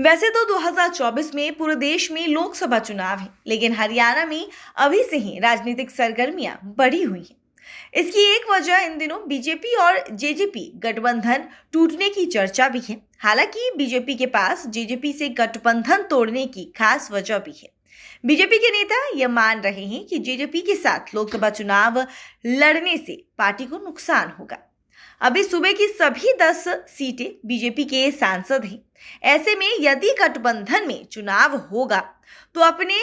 वैसे तो 2024 में पूरे देश में लोकसभा चुनाव है, लेकिन हरियाणा में अभी से ही राजनीतिक सरगर्मियां बढ़ी हुई हैं। इसकी एक वजह इन दिनों बीजेपी और जेजेपी गठबंधन टूटने की चर्चा भी है। हालांकि बीजेपी के पास जेजेपी से गठबंधन तोड़ने की खास वजह भी है। बीजेपी के नेता यह मान रहे हैं कि जेजेपी के साथ लोकसभा चुनाव लड़ने से पार्टी को नुकसान होगा। अभी सूबे की सभी 10 सीटें बीजेपी के सांसद हैं। ऐसे में यदि गठबंधन में चुनाव होगा तो अपने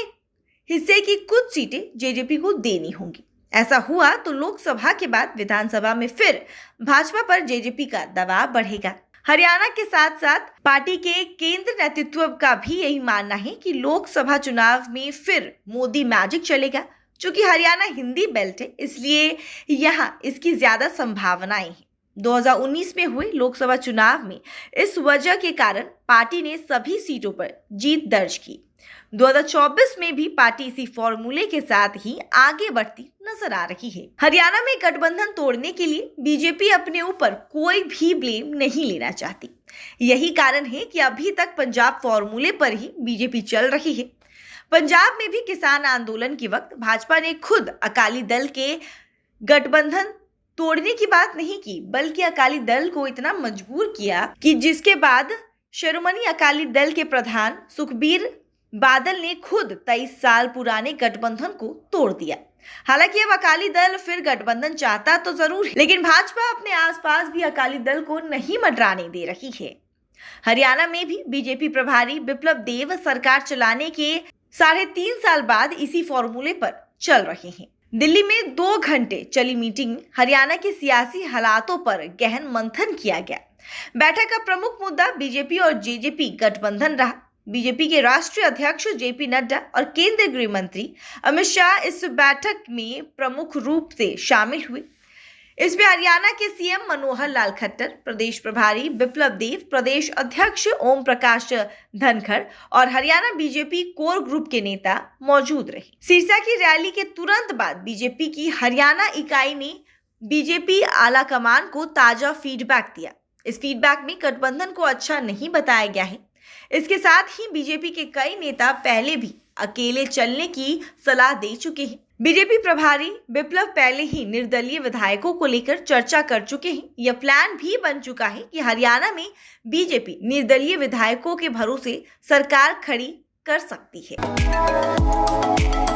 हिस्से की कुछ सीटें जेजेपी को देनी होंगी। ऐसा हुआ तो लोकसभा के बाद विधानसभा में फिर भाजपा पर जेजेपी का दबाव बढ़ेगा। हरियाणा के साथ साथ पार्टी के केंद्र नेतृत्व का भी यही मानना है कि लोकसभा चुनाव में फिर मोदी मैजिक चलेगा। चूंकि हरियाणा हिंदी बेल्ट है, इसलिए यहाँ इसकी ज्यादा संभावनाएं हैं। 2019 में हुए लोकसभा चुनाव में इस वजह के कारण पार्टी ने सभी सीटों पर जीत दर्ज की। 2024 में भी पार्टी इसी फॉर्मूले के साथ ही आगे बढ़ती नजर आ रही है। हरियाणा में गठबंधन तोड़ने के लिए बीजेपी अपने ऊपर कोई भी ब्लेम नहीं लेना चाहती। यही कारण है कि अभी तक पंजाब फॉर्मूले पर ही बीजेपी चल रही है। पंजाब में भी किसान आंदोलन के वक्त भाजपा ने खुद अकाली दल के गठबंधन तोड़ने की बात नहीं की, बल्कि अकाली दल को इतना मजबूर किया कि जिसके बाद शिरोमणि अकाली दल के प्रधान सुखबीर बादल ने खुद 23 साल पुराने गठबंधन को तोड़ दिया। हालांकि अब अकाली दल फिर गठबंधन चाहता तो जरूर, लेकिन भाजपा अपने आसपास भी अकाली दल को नहीं मंडराने दे रही है। हरियाणा में भी बीजेपी प्रभारी बिप्लब देव सरकार चलाने के 3.5 साल बाद इसी फॉर्मूले पर चल रहे हैं। दिल्ली में 2 घंटे चली मीटिंग में हरियाणा के सियासी हालातों पर गहन मंथन किया गया। बैठक का प्रमुख मुद्दा बीजेपी और जेजेपी गठबंधन रहा। बीजेपी के राष्ट्रीय अध्यक्ष जेपी नड्डा और केंद्रीय गृह मंत्री अमित शाह इस बैठक में प्रमुख रूप से शामिल हुए। इसमें हरियाणा के सीएम मनोहर लाल खट्टर, प्रदेश प्रभारी बिप्लब देव, प्रदेश अध्यक्ष ओम प्रकाश धनखड़ और हरियाणा बीजेपी कोर ग्रुप के नेता मौजूद रहे। सिरसा की रैली के तुरंत बाद बीजेपी की हरियाणा इकाई ने बीजेपी आला कमान को ताजा फीडबैक दिया। इस फीडबैक में गठबंधन को अच्छा नहीं बताया गया है। इसके साथ ही बीजेपी के कई नेता पहले भी अकेले चलने की सलाह दे चुके हैं। बीजेपी प्रभारी बिप्लब पहले ही निर्दलीय विधायकों को लेकर चर्चा कर चुके हैं। यह प्लान भी बन चुका है कि हरियाणा में बीजेपी निर्दलीय विधायकों के भरोसे सरकार खड़ी कर सकती है।